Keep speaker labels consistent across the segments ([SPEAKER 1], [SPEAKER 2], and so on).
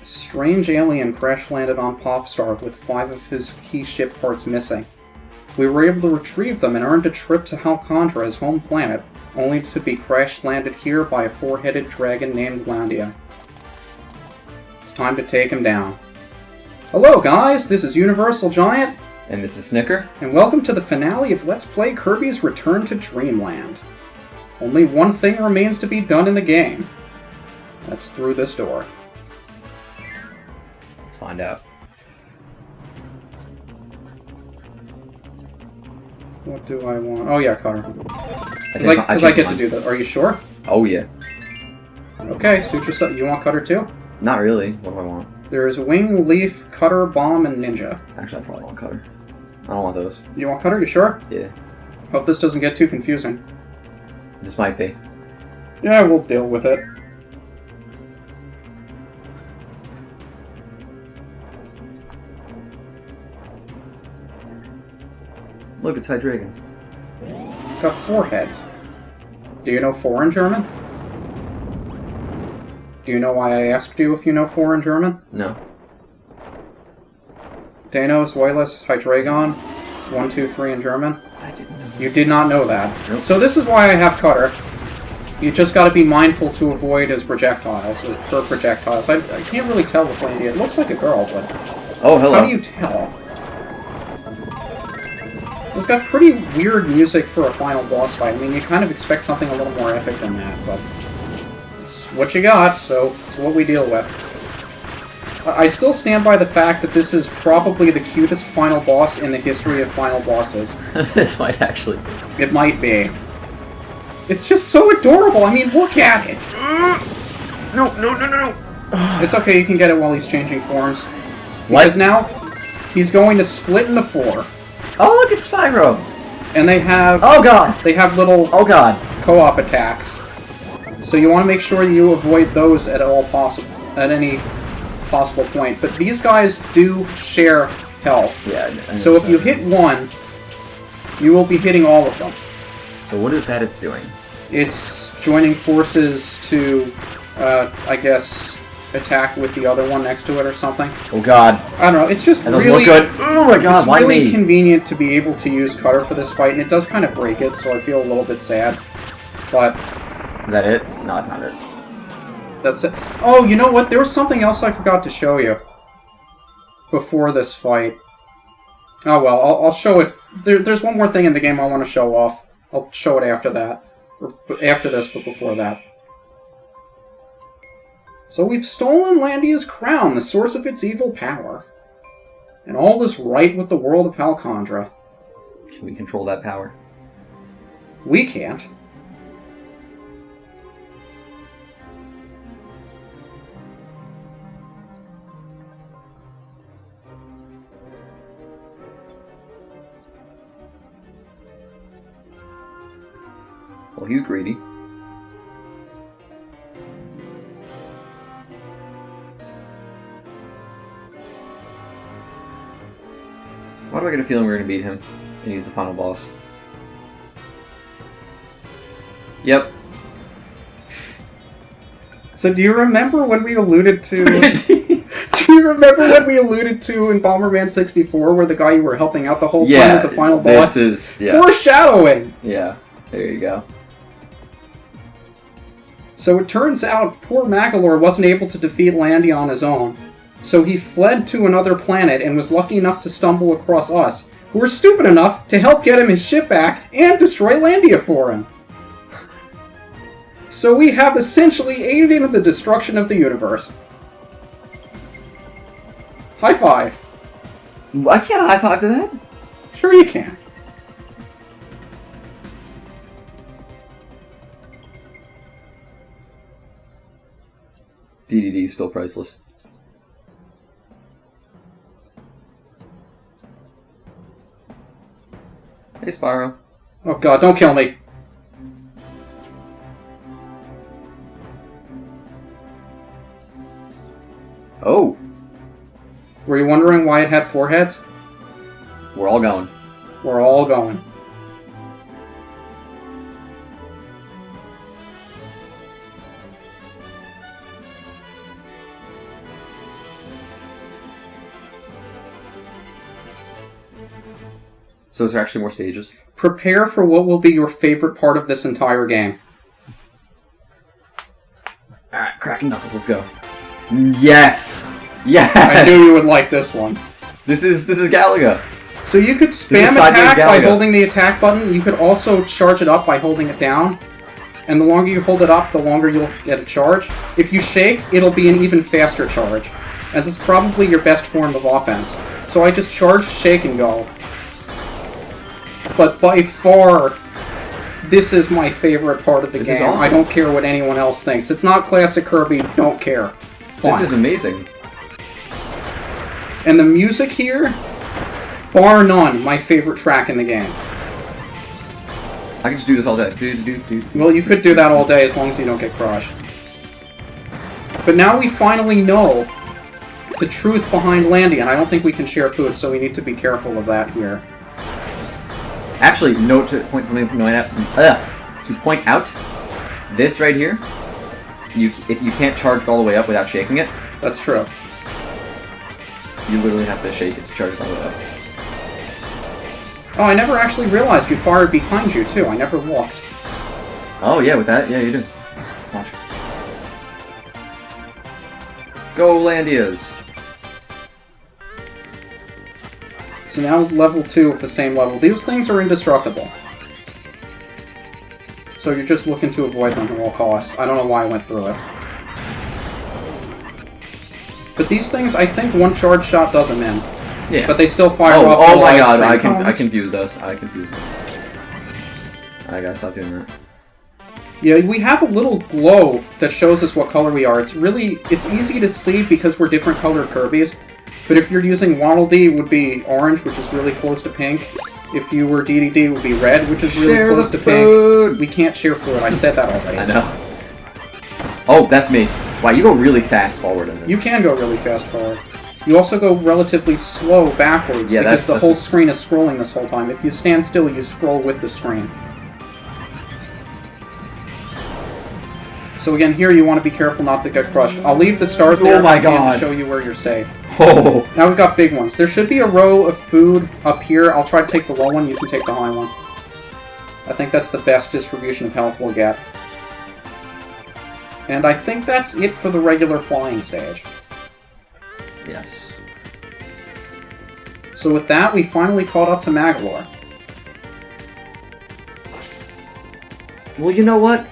[SPEAKER 1] Strange alien crash-landed on Popstar with 5 of his key ship parts missing. We were able to retrieve them and earned a trip to Halcondra, his home planet, only to be crash-landed here by a 4-headed dragon named Landia. It's time to take him down. Hello guys, this is UniversalGiant.
[SPEAKER 2] And this is Snicker.
[SPEAKER 1] And welcome to the finale of Let's Play Kirby's Return to Dreamland. Only one thing remains to be done in the game. That's through this door.
[SPEAKER 2] Let's find out.
[SPEAKER 1] What do I want? Oh yeah, Cutter. Because I get to do that. Are you sure?
[SPEAKER 2] Oh yeah.
[SPEAKER 1] Okay, suit yourself. You want Cutter too?
[SPEAKER 2] Not really. What do I want?
[SPEAKER 1] There's Wing, Leaf, Cutter, Bomb, and Ninja.
[SPEAKER 2] Actually, I probably want Cutter. I don't want those.
[SPEAKER 1] You want Cutter? You sure?
[SPEAKER 2] Yeah.
[SPEAKER 1] Hope this doesn't get too confusing.
[SPEAKER 2] This might be.
[SPEAKER 1] Yeah, we'll deal with it.
[SPEAKER 2] Look, it's Hydreigon.
[SPEAKER 1] Got 4 heads. Do you know 4 in German? Do you know why I asked you if you know 4 in German?
[SPEAKER 2] No.
[SPEAKER 1] Danos, Zoilus, Hydreigon, 1, 2, 3 in German?
[SPEAKER 2] I didn't know that.
[SPEAKER 1] You did not know that.
[SPEAKER 2] Nope.
[SPEAKER 1] So this is why I have Cutter. You just gotta be mindful to avoid his projectiles, her projectiles. I can't really tell with Landia. It looks like a girl, but...
[SPEAKER 2] Oh, hello.
[SPEAKER 1] How do you tell? It's got pretty weird music for a final boss fight. I mean, you kind of expect something a little more epic than that, but... It's what you got, so it's what we deal with. I still stand by the fact that this is probably the cutest final boss in the history of final bosses.
[SPEAKER 2] This might actually.
[SPEAKER 1] It might be. It's just so adorable. I mean, look at it.
[SPEAKER 2] No.
[SPEAKER 1] It's okay. You can get it while he's changing forms.
[SPEAKER 2] What?
[SPEAKER 1] Because now he's going to split into 4,
[SPEAKER 2] Oh, look, it's Spyro.
[SPEAKER 1] and they have
[SPEAKER 2] Oh god.
[SPEAKER 1] they have little
[SPEAKER 2] Oh god.
[SPEAKER 1] co-op attacks. So you want to make sure you avoid those at any possible point. But these guys do share health.
[SPEAKER 2] Yeah. I
[SPEAKER 1] So if you hit one, you will be hitting all of them.
[SPEAKER 2] So what is that it's doing?
[SPEAKER 1] It's joining forces to, I guess, attack with the other one next to it or something.
[SPEAKER 2] Oh god.
[SPEAKER 1] I don't know, it's just
[SPEAKER 2] That doesn't
[SPEAKER 1] really...
[SPEAKER 2] look good. Oh my god,
[SPEAKER 1] it's
[SPEAKER 2] why
[SPEAKER 1] really
[SPEAKER 2] me?
[SPEAKER 1] convenient to be able to use Cutter for this fight, and it does kind of break it, so I feel a little bit sad. But...
[SPEAKER 2] Is that it? No, that's not it.
[SPEAKER 1] That's it. Oh, you know what? There was something else I forgot to show you before this fight. Oh well, I'll show it. There's one more thing in the game I want to show off. I'll show it after that. Or after this, but before that. So we've stolen Landia's crown, the source of its evil power. And all is right with the world of Halcondra.
[SPEAKER 2] Can we control that power?
[SPEAKER 1] We can't.
[SPEAKER 2] Well, he's greedy. Why do I get a feeling we're going to beat him and he's the final boss? Yep.
[SPEAKER 1] So do you remember when we alluded to... Do you remember when we alluded to in Bomberman 64 where the guy you were helping out the whole time was the final boss?
[SPEAKER 2] This is... Yeah.
[SPEAKER 1] Foreshadowing!
[SPEAKER 2] Yeah. There you go.
[SPEAKER 1] So it turns out poor Magalore wasn't able to defeat Landia on his own. So he fled to another planet and was lucky enough to stumble across us, who were stupid enough to help get him his ship back and destroy Landia for him. So we have essentially aided in the destruction of the universe. High five.
[SPEAKER 2] I can't high five to that.
[SPEAKER 1] Sure you can.
[SPEAKER 2] DDD is still priceless. Hey, Spyro.
[SPEAKER 1] Oh god, don't kill me.
[SPEAKER 2] Oh,
[SPEAKER 1] Were you wondering why it had 4 heads?
[SPEAKER 2] we're all going.
[SPEAKER 1] We're all going.
[SPEAKER 2] So is there actually more stages?
[SPEAKER 1] Prepare for what will be your favorite part of this entire game.
[SPEAKER 2] Alright, cracking knuckles, let's go. Yes! Yes!
[SPEAKER 1] I knew you would like this one.
[SPEAKER 2] This is Galaga.
[SPEAKER 1] So you could spam attack by holding the attack button. You could also charge it up by holding it down. And the longer you hold it up, the longer you'll get a charge. If you shake, it'll be an even faster charge. And this is probably your best form of offense. So I just charge, shake, and go. But by far, this is my favorite part of the game. Awesome. I don't care what anyone else thinks. It's not classic Kirby, don't care. Fun.
[SPEAKER 2] This is amazing.
[SPEAKER 1] And the music here, bar none, my favorite track in the game.
[SPEAKER 2] I can just do this all day.
[SPEAKER 1] Well, you could do that all day as long as you don't get crushed. But now we finally know the truth behind Landy, and I don't think we can share food, so we need to be careful of that here.
[SPEAKER 2] Actually, note to point something from to point out, this right here, if you can't charge it all the way up without shaking it.
[SPEAKER 1] That's true.
[SPEAKER 2] You literally have to shake it to charge it all the way up.
[SPEAKER 1] Oh, I never actually realized you fired behind you, too. I never looked.
[SPEAKER 2] Oh, yeah, with that? Yeah, you do. Watch. Go, Landias!
[SPEAKER 1] So now level 2 of the same level. These things are indestructible. So you're just looking to avoid them at all costs. I don't know why I went through it. But these things, I think one charge shot does them in.
[SPEAKER 2] Yeah.
[SPEAKER 1] But they still fire off.
[SPEAKER 2] Oh my god, I confused us. I confused us. I gotta stop doing that.
[SPEAKER 1] Yeah, we have a little glow that shows us what color we are. It's easy to see because we're different colored Kirbys. But if you're using Waddle Dee, it would be orange, which is really close to pink. If you were DDD, it would be red, which is really close to pink. We can't share food. I said that already.
[SPEAKER 2] I know. Oh, that's me. Wow, you go really fast forward in this.
[SPEAKER 1] You can go really fast forward. You also go relatively slow backwards because the whole screen is scrolling this whole time. If you stand still, you scroll with the screen. So again, here you want to be careful not to get crushed. I'll leave the stars there to show you where you're safe.
[SPEAKER 2] Oh.
[SPEAKER 1] Now we've got big ones. There should be a row of food up here. I'll try to take the low one, you can take the high one. I think that's the best distribution of health we'll get. And I think that's it for the regular flying stage.
[SPEAKER 2] Yes.
[SPEAKER 1] So with that, we finally caught up to Magolor.
[SPEAKER 2] Well, you know what?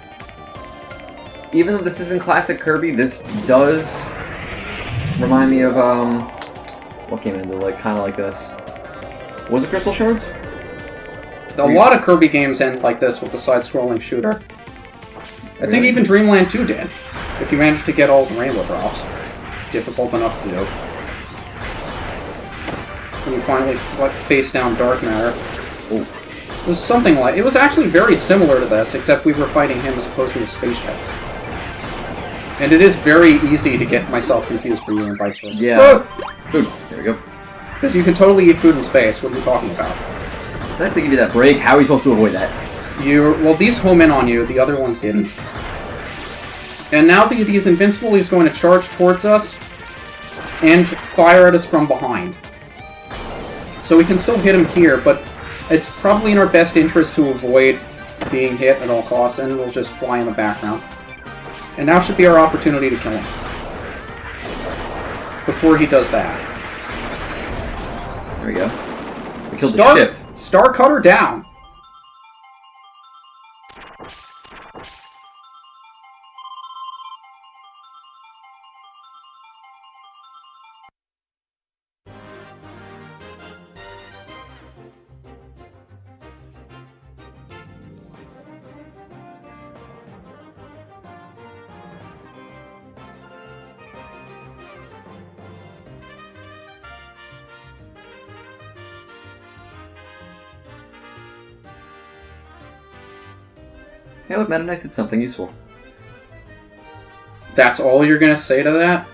[SPEAKER 2] Even though this isn't classic Kirby, this does remind me of, what came into, like, kind of like this. Was it Crystal Shards?
[SPEAKER 1] A lot of Kirby games end like this with the side-scrolling shooter. I think even Dreamland 2 did, if you managed to get all the rainbow drops. Difficult enough to do. When you finally face down Dark Matter.
[SPEAKER 2] Ooh.
[SPEAKER 1] It was something like... It was actually very similar to this, except we were fighting him as opposed to a spaceship. And it is very easy to get myself confused for you and vice versa.
[SPEAKER 2] Yeah. Food. There we go.
[SPEAKER 1] Because you can totally eat food in space. What are you talking about?
[SPEAKER 2] It's nice to give you that break. How are we supposed to avoid that?
[SPEAKER 1] Well, these home in on you. The other ones didn't. And now that he's invincible, he's going to charge towards us and fire at us from behind. So we can still hit him here, but it's probably in our best interest to avoid being hit at all costs, and we'll just fly in the background. And now should be our opportunity to kill him. Before he does that.
[SPEAKER 2] There we go. We killed the ship.
[SPEAKER 1] Star Cutter down!
[SPEAKER 2] Hey, look, Meta Knight did something useful.
[SPEAKER 1] That's all you're gonna say to that?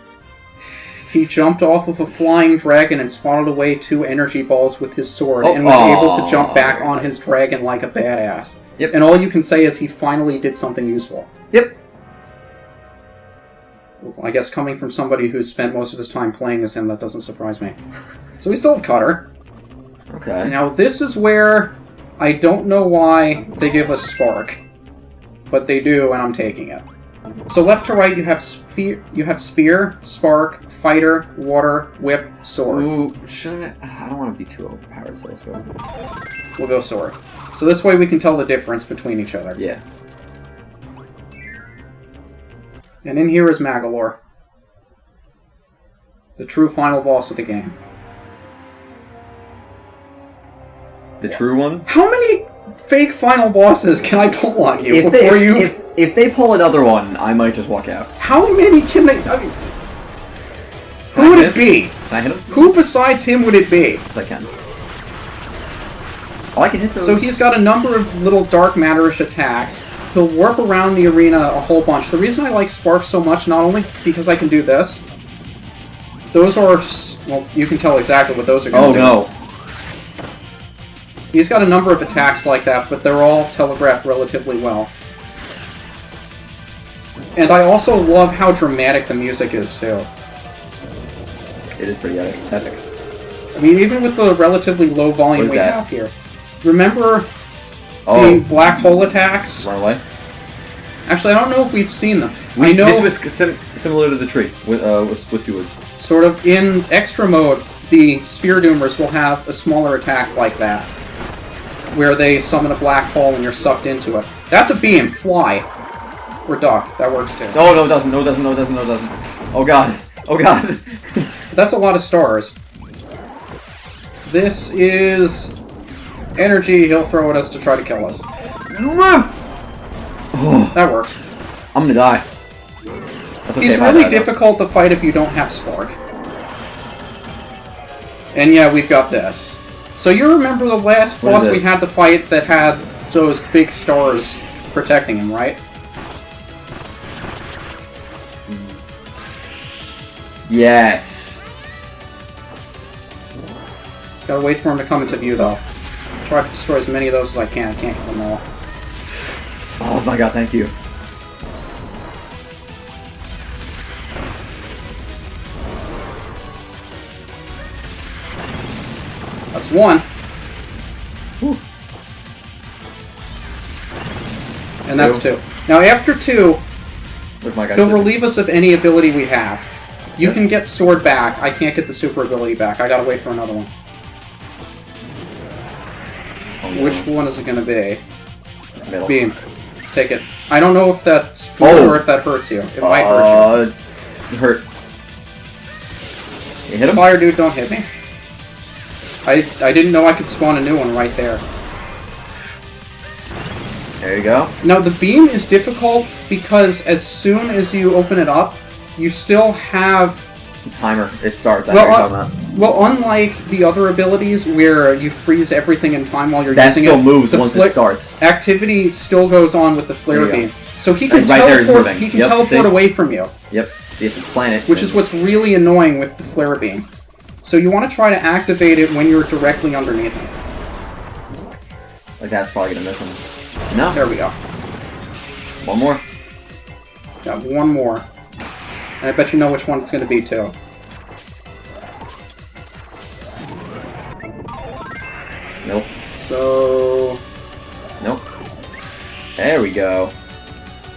[SPEAKER 1] He jumped off of a flying dragon and swatted away 2 energy balls with his sword and was able to jump back on his dragon like a badass.
[SPEAKER 2] Yep.
[SPEAKER 1] And all you can say is he finally did something useful.
[SPEAKER 2] Yep.
[SPEAKER 1] Well, I guess coming from somebody who's spent most of his time playing as him, that doesn't surprise me. So we still have Cutter.
[SPEAKER 2] Okay.
[SPEAKER 1] Now this is where I don't know why they give us Spark, but they do, and I'm taking it. So left to right, you have Spear, Spark, Fighter, Water, Whip, Sword.
[SPEAKER 2] Ooh, should I don't want to be too overpowered, so let's go.
[SPEAKER 1] We'll go Sword. So this way we can tell the difference between each other.
[SPEAKER 2] Yeah.
[SPEAKER 1] And in here is Magolor, the true final boss of the game.
[SPEAKER 2] The true one?
[SPEAKER 1] How many fake final bosses can I pull on you
[SPEAKER 2] If they pull another one, I might just walk out.
[SPEAKER 1] How many can they... I mean, who would it be?
[SPEAKER 2] Can I hit him?
[SPEAKER 1] Who besides him would it be?
[SPEAKER 2] Yes, I can. Oh, I can hit those.
[SPEAKER 1] So he's got a number of little dark matter-ish attacks. He'll warp around the arena a whole bunch. The reason I like Spark so much, not only because I can do this, those are... Well, you can tell exactly what those are going to do.
[SPEAKER 2] Oh, no.
[SPEAKER 1] He's got a number of attacks like that, but they're all telegraphed relatively well. And I also love how dramatic the music is, too.
[SPEAKER 2] It is pretty epic.
[SPEAKER 1] I mean, even with the relatively low volume we have here. Remember the black hole attacks?
[SPEAKER 2] Run away?
[SPEAKER 1] Actually, I don't know if we've seen them. I know
[SPEAKER 2] this was similar to the tree, with Whiskey Woods.
[SPEAKER 1] Sort of in extra mode, the Sphere Doomers will have a smaller attack like that, where they summon a black hole and you're sucked into it. That's a beam. Fly. Or duck. That works too.
[SPEAKER 2] Oh, no, it doesn't. No, it doesn't. No, it doesn't. No, it doesn't. Oh, God. Oh, God.
[SPEAKER 1] That's a lot of stars. This is energy he'll throw at us to try to kill us. That works.
[SPEAKER 2] I'm gonna die. That's okay.
[SPEAKER 1] He's really difficult to fight if you don't have Spark. And yeah, we've got this. So you remember the last boss we had to fight that had those big stars protecting him, right?
[SPEAKER 2] Yes.
[SPEAKER 1] Gotta wait for him to come into view, though. Try to destroy as many of those as I can. I can't kill them all.
[SPEAKER 2] Oh my god, thank you.
[SPEAKER 1] That's one.
[SPEAKER 2] Whew.
[SPEAKER 1] And that's two. Now after two, he'll relieve us of any ability we have. You can get Sword back. I can't get the super ability back. I gotta wait for another one.
[SPEAKER 2] Oh, no.
[SPEAKER 1] Which one is it gonna be?
[SPEAKER 2] Middle.
[SPEAKER 1] Beam. Take it. I don't know if that's food or if that hurts you. It might hurt you.
[SPEAKER 2] It hurt. You hit him?
[SPEAKER 1] Fire dude, don't hit me. I didn't know I could spawn a new one right there.
[SPEAKER 2] There you go.
[SPEAKER 1] Now the beam is difficult because as soon as you open it up, you still have...
[SPEAKER 2] The timer. It starts. Well,
[SPEAKER 1] unlike the other abilities where you freeze everything in time while you're using it...
[SPEAKER 2] That still moves once it starts.
[SPEAKER 1] Activity still goes on with the flare beam. So he can teleport away from you.
[SPEAKER 2] Yep. You have to plan it.
[SPEAKER 1] Which is what's really annoying with the flare beam. So you want to try to activate it when you're directly underneath him.
[SPEAKER 2] Like that's probably going to miss him. No.
[SPEAKER 1] There we go.
[SPEAKER 2] One more.
[SPEAKER 1] Got one more. And I bet you know which one it's going to be, too.
[SPEAKER 2] Nope.
[SPEAKER 1] So...
[SPEAKER 2] Nope. There we go.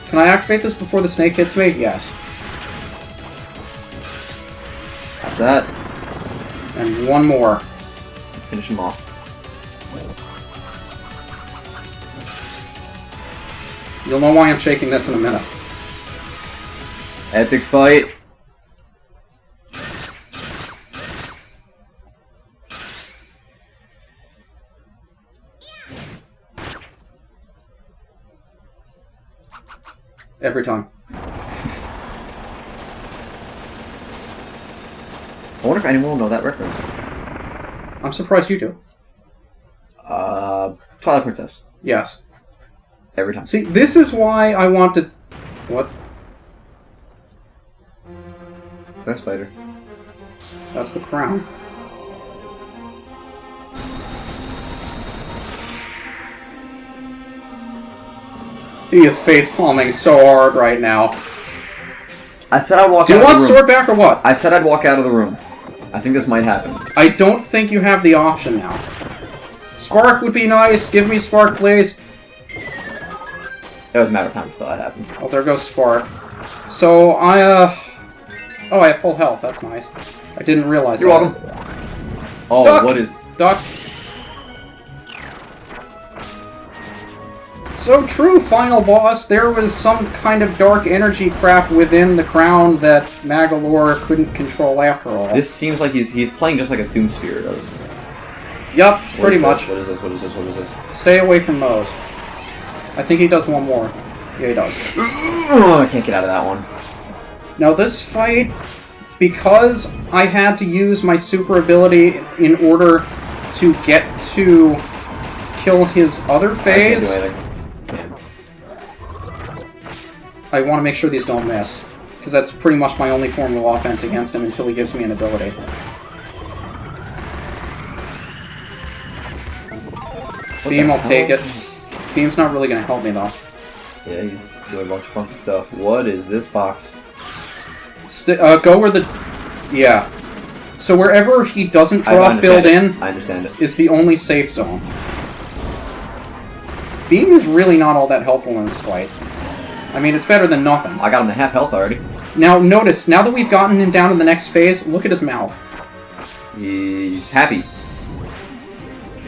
[SPEAKER 1] Can I activate this before the snake hits me? Yes.
[SPEAKER 2] That's that.
[SPEAKER 1] And one more.
[SPEAKER 2] Finish him off.
[SPEAKER 1] You'll know why I'm shaking this in a minute.
[SPEAKER 2] Epic fight.
[SPEAKER 1] Every time.
[SPEAKER 2] I wonder if anyone will know that reference.
[SPEAKER 1] I'm surprised you do.
[SPEAKER 2] Twilight Princess.
[SPEAKER 1] Yes.
[SPEAKER 2] Every time.
[SPEAKER 1] See, this is why I wanted... What?
[SPEAKER 2] That's spider.
[SPEAKER 1] That's the crown. He is face palming so hard right now.
[SPEAKER 2] I said I'd walk out of the room.
[SPEAKER 1] Do you want sword back or what?
[SPEAKER 2] I said I'd walk out of the room. I think this might happen.
[SPEAKER 1] I don't think you have the option now. Spark would be nice. Give me Spark, please.
[SPEAKER 2] It was a matter of time before that happened.
[SPEAKER 1] Oh, there goes Spark. So, Oh, I have full health. That's nice. I didn't realize
[SPEAKER 2] You're welcome. Oh,
[SPEAKER 1] Duck!
[SPEAKER 2] what is...
[SPEAKER 1] Duck! So true, final boss. There was some kind of dark energy crap within the crown that Magolor couldn't control after all.
[SPEAKER 2] This seems like he's playing just like a Doom Sphere does.
[SPEAKER 1] Yup, pretty much.
[SPEAKER 2] What is this? What is this? What is this?
[SPEAKER 1] Stay away from those. I think he does one more. Yeah, he does.
[SPEAKER 2] Oh, I can't get out of that one.
[SPEAKER 1] Now this fight, because I had to use my super ability in order to get to kill his other phase,
[SPEAKER 2] I can't do anything.
[SPEAKER 1] I want to make sure these don't miss. Because that's pretty much my only form of offense against him until he gives me an ability. Beam, I'll take it. Beam's not really going to help me, though.
[SPEAKER 2] Yeah, he's doing a bunch of funky stuff. What is this box?
[SPEAKER 1] Go where the... Yeah. So wherever he doesn't drop build-in
[SPEAKER 2] I understand it.
[SPEAKER 1] is the only safe zone. Beam is really not all that helpful in this fight. I mean, it's better than nothing.
[SPEAKER 2] I got him to half health already.
[SPEAKER 1] Now, notice, now that we've gotten him down to the next phase, look at his mouth.
[SPEAKER 2] He's happy.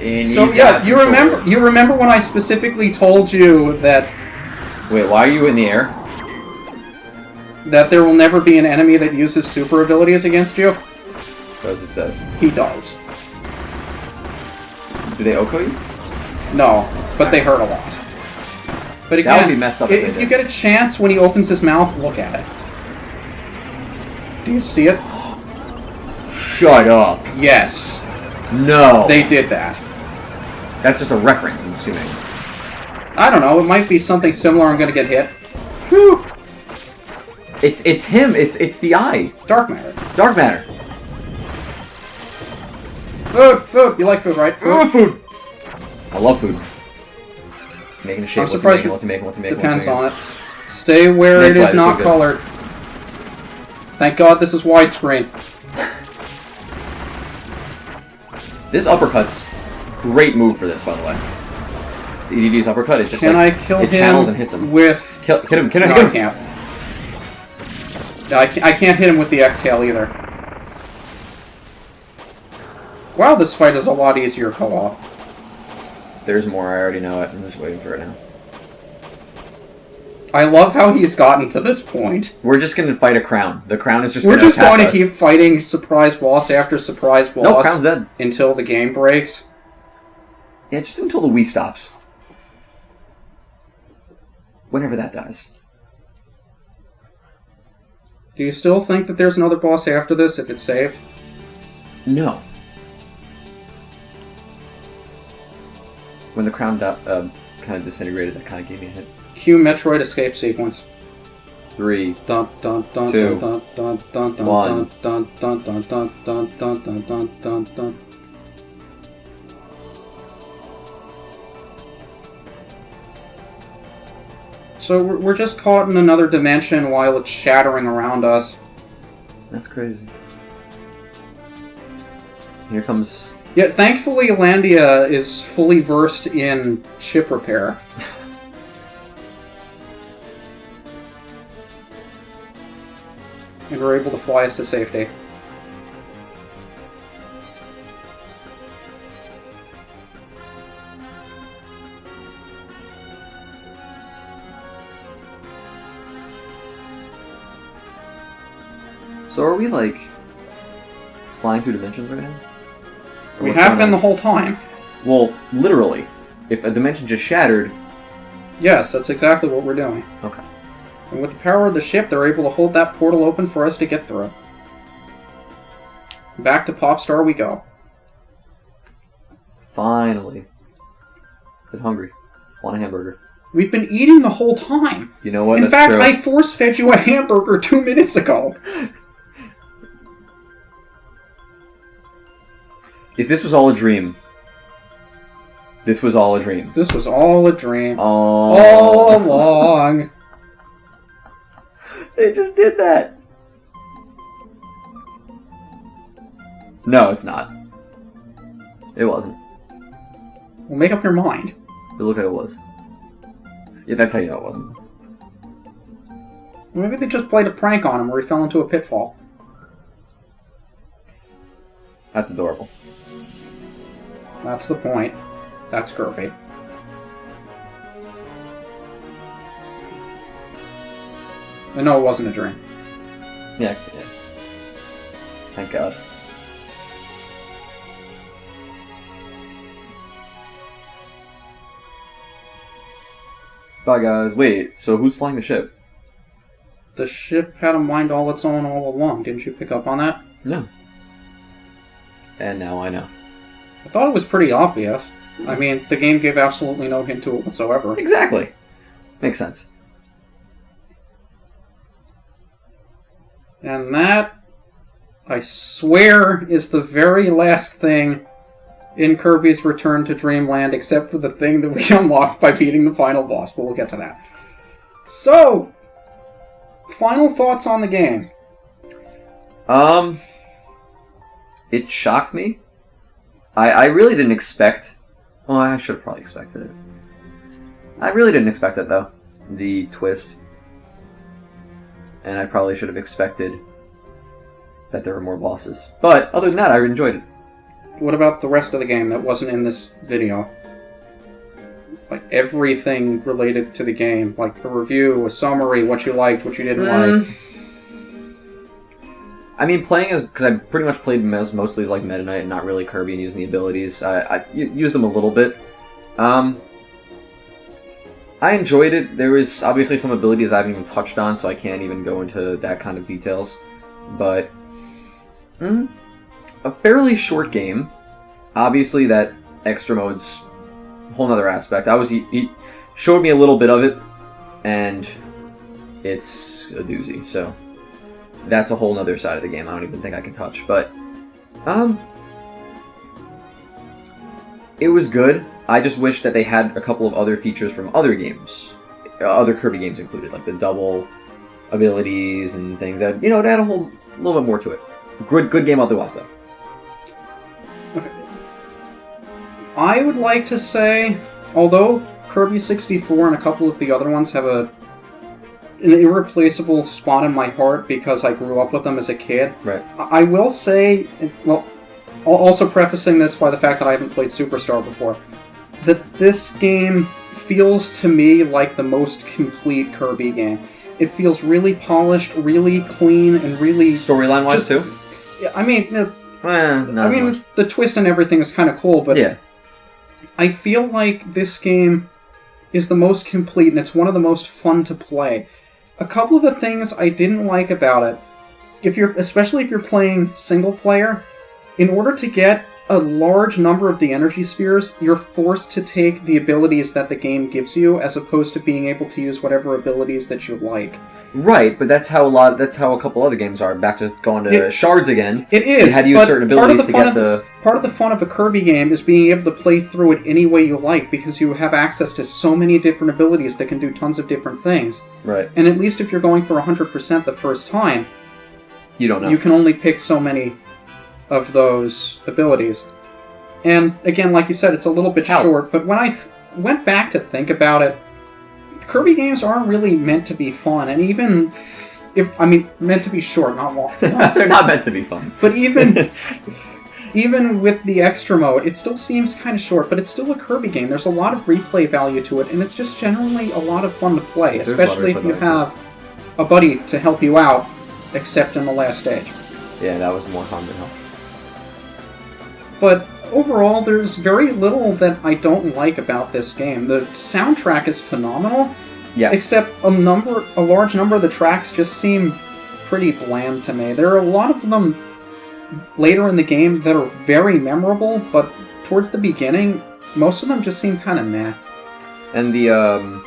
[SPEAKER 2] And
[SPEAKER 1] So, yeah, you remember when I specifically told you that...
[SPEAKER 2] Wait, why are you in the air?
[SPEAKER 1] That there will never be an enemy that uses super abilities against you?
[SPEAKER 2] As it says.
[SPEAKER 1] He does.
[SPEAKER 2] Do they Oko you?
[SPEAKER 1] No, but they hurt a lot. But again,
[SPEAKER 2] that would be messed up
[SPEAKER 1] if you get a chance when he opens his mouth, look at it. Do you see it?
[SPEAKER 2] Shut up.
[SPEAKER 1] Yes.
[SPEAKER 2] No.
[SPEAKER 1] They did that.
[SPEAKER 2] That's just a reference, I'm assuming.
[SPEAKER 1] I don't know, it might be something similar. I'm gonna get hit. Whew.
[SPEAKER 2] It's him. It's the eye.
[SPEAKER 1] Dark matter.
[SPEAKER 2] Dark matter.
[SPEAKER 1] Food. You like food, right?
[SPEAKER 2] Food. I love food. Making a shape. What's he making?
[SPEAKER 1] Depends on it. Stay where it is not colored. Thank God this is widescreen.
[SPEAKER 2] This uppercut's great move for this, by the way. The EDD's uppercut. It's just
[SPEAKER 1] Can I kill him?
[SPEAKER 2] It channels and hits him.
[SPEAKER 1] With
[SPEAKER 2] hit him.
[SPEAKER 1] No, I can't. No, I can't hit him with the exhale either. Wow, this fight is a lot easier co-op.
[SPEAKER 2] There's more. I already know it. I'm just waiting for it now.
[SPEAKER 1] I love how he's gotten to this point.
[SPEAKER 2] We're just going to fight a crown. The crown is just
[SPEAKER 1] We're just going to keep fighting surprise boss after surprise boss.
[SPEAKER 2] No, crown's dead.
[SPEAKER 1] Until the game breaks.
[SPEAKER 2] Yeah, just until the Wii stops. Whenever that dies.
[SPEAKER 1] Do you still think that there's another boss after this if it's saved?
[SPEAKER 2] No. When the crown kind of disintegrated, that kind of gave me a hit.
[SPEAKER 1] Cue Metroid escape sequence.
[SPEAKER 2] 3, 2, 1.
[SPEAKER 1] So we're just caught in another dimension while it's shattering around us.
[SPEAKER 2] That's crazy. Here comes...
[SPEAKER 1] Yeah, thankfully Landia is fully versed in chip repair. And we're able to fly us to safety.
[SPEAKER 2] So are we, like, flying through dimensions right now?
[SPEAKER 1] We have been the whole time.
[SPEAKER 2] Well, literally. If a dimension just shattered...
[SPEAKER 1] Yes, that's exactly what we're doing.
[SPEAKER 2] Okay.
[SPEAKER 1] And with the power of the ship, they're able to hold that portal open for us to get through. Back to Popstar we go.
[SPEAKER 2] Finally. I'm hungry. Want a hamburger.
[SPEAKER 1] We've been eating the whole time.
[SPEAKER 2] You know what?
[SPEAKER 1] In fact, I force-fed you a hamburger 2 minutes ago.
[SPEAKER 2] If this was all a dream... This was all a dream.
[SPEAKER 1] This was all a dream.
[SPEAKER 2] Oh.
[SPEAKER 1] All along.
[SPEAKER 2] They just did that. No, it's not. It wasn't.
[SPEAKER 1] Well, make up your mind.
[SPEAKER 2] It looked like it was. Yeah, that's how you know it wasn't.
[SPEAKER 1] Maybe they just played a prank on him where he fell into a pitfall.
[SPEAKER 2] That's adorable.
[SPEAKER 1] That's the point. That's Kirby. And no, it wasn't a dream.
[SPEAKER 2] Yeah. Thank God. Bye, guys. Wait, so who's flying the ship?
[SPEAKER 1] The ship had a mind all its own all along. Didn't you pick up on that?
[SPEAKER 2] No. And now I know.
[SPEAKER 1] I thought it was pretty obvious. I mean, the game gave absolutely no hint to it whatsoever.
[SPEAKER 2] Exactly. Makes sense.
[SPEAKER 1] And that, I swear, is the very last thing in Kirby's Return to Dreamland, except for the thing that we unlocked by beating the final boss, but we'll get to that. So, final thoughts on the game.
[SPEAKER 2] It shocked me. I really didn't expect... Well, I should have probably expected it. I really didn't expect it, though. The twist. And I probably should have expected that there were more bosses. But, other than that, I enjoyed it.
[SPEAKER 1] What about the rest of the game that wasn't in this video? Like, everything related to the game. Like, a review, a summary, what you liked, what you didn't like.
[SPEAKER 2] I mean, playing as... Because I pretty much played mostly as, like, Meta Knight and not really Kirby and using the abilities. I used them a little bit. I enjoyed it. There was obviously some abilities I haven't even touched on, so I can't even go into that kind of details. But... a fairly short game. Obviously, that extra mode's a whole other aspect. He showed me a little bit of it, and it's a doozy, so... That's a whole other side of the game I don't even think I can touch, but... It was good. I just wish that they had a couple of other features from other games. Other Kirby games included, like the double abilities and things. That, you know, to add a little bit more to it. Good game otherwise, though.
[SPEAKER 1] Okay. I would like to say, although Kirby 64 and a couple of the other ones have an irreplaceable spot in my heart because I grew up with them as a kid.
[SPEAKER 2] Right.
[SPEAKER 1] I will say, well, also prefacing this by the fact that I haven't played Superstar before, that this game feels to me like the most complete Kirby game. It feels really polished, really clean, and really...
[SPEAKER 2] Storyline-wise, too?
[SPEAKER 1] Yeah, I mean...
[SPEAKER 2] No,
[SPEAKER 1] the twist and everything is kind of cool, but...
[SPEAKER 2] Yeah.
[SPEAKER 1] I feel like this game is the most complete, and it's one of the most fun to play. A couple of the things I didn't like about it, especially if you're playing single player, in order to get a large number of the energy spheres, you're forced to take the abilities that the game gives you, as opposed to being able to use whatever abilities that you like.
[SPEAKER 2] Right, but that's how a couple other games are. Back to going to shards again.
[SPEAKER 1] It is.
[SPEAKER 2] You had to use certain abilities to get the...
[SPEAKER 1] Part of the fun of a Kirby game is being able to play through it any way you like, because you have access to so many different abilities that can do tons of different things.
[SPEAKER 2] Right.
[SPEAKER 1] And at least if you're going for 100% the first time,
[SPEAKER 2] you don't know.
[SPEAKER 1] You can only pick so many of those abilities. And again, like you said, it's a little bit short, but when I went back to think about it, Kirby games aren't really meant to be fun, and even meant to be short, not long.
[SPEAKER 2] They're not meant to be fun.
[SPEAKER 1] But even with the extra mode, it still seems kind of short, but it's still a Kirby game. There's a lot of replay value to it, and it's just generally a lot of fun to play, especially if you have a buddy to help you out, except in the last stage.
[SPEAKER 2] Yeah, that was more fun than hell.
[SPEAKER 1] But overall, there's very little that I don't like about this game. The soundtrack is phenomenal.
[SPEAKER 2] Yes.
[SPEAKER 1] Except a large number of the tracks just seem pretty bland to me. There are a lot of them later in the game that are very memorable, but towards the beginning, most of them just seem kind of meh.
[SPEAKER 2] And the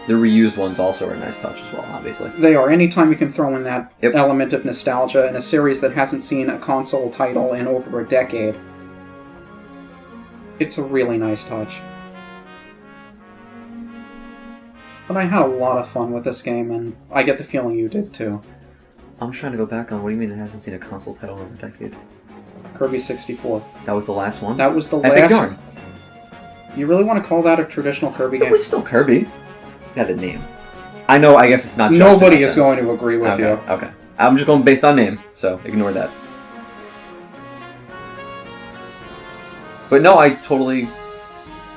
[SPEAKER 2] reused ones also are a nice touch as well, obviously.
[SPEAKER 1] They are. Anytime you can throw in that element of nostalgia in a series that hasn't seen a console title in over a decade, it's a really nice touch. But I had a lot of fun with this game, and I get the feeling you did too.
[SPEAKER 2] I'm trying to go back on, what do you mean it hasn't seen a console title in a decade?
[SPEAKER 1] Kirby 64.
[SPEAKER 2] That was the last one?
[SPEAKER 1] That was the
[SPEAKER 2] Epic
[SPEAKER 1] last...
[SPEAKER 2] Yarn.
[SPEAKER 1] You really want to call that a traditional Kirby game?
[SPEAKER 2] It was still Kirby. It had a name. I know, I guess it's not just
[SPEAKER 1] Nobody is going to agree with you.
[SPEAKER 2] Okay. I'm just going based on name, so ignore that. But no, I totally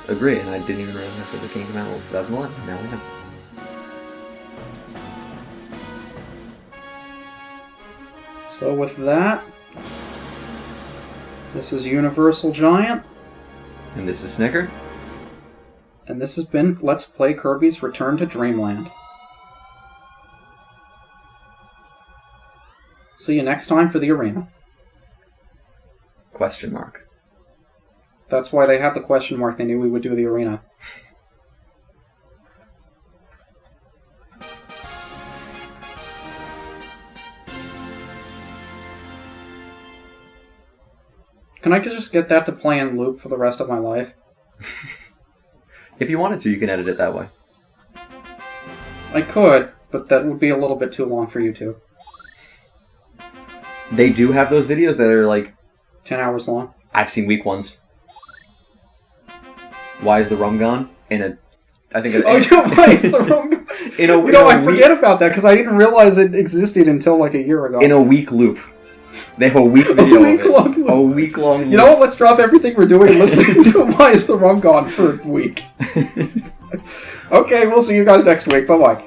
[SPEAKER 2] agree, and I didn't even realize that the game came out in 2011. Now we know.
[SPEAKER 1] So with that, this is UniversalGiant.
[SPEAKER 2] And this is Snicker.
[SPEAKER 1] And this has been Let's Play Kirby's Return to Dreamland. See you next time for the arena.
[SPEAKER 2] Question mark.
[SPEAKER 1] That's why they had the question mark. They knew we would do the arena. Can I just get that to play in loop for the rest of my life?
[SPEAKER 2] If you wanted to, you can edit it that way.
[SPEAKER 1] I could, but that would be a little bit too long for YouTube.
[SPEAKER 2] They do have those videos that are like
[SPEAKER 1] 10 hours long.
[SPEAKER 2] I've seen weak ones. Why is the rum gone? I think.
[SPEAKER 1] Why is the rum? I forget about that because I didn't realize it existed until like a year ago.
[SPEAKER 2] In a week loop. They have a week video of it. A week-long loop.
[SPEAKER 1] You know what? Let's drop everything we're doing and listen to Why is the Rum Gone for a week. Okay, we'll see you guys next week. Bye-bye.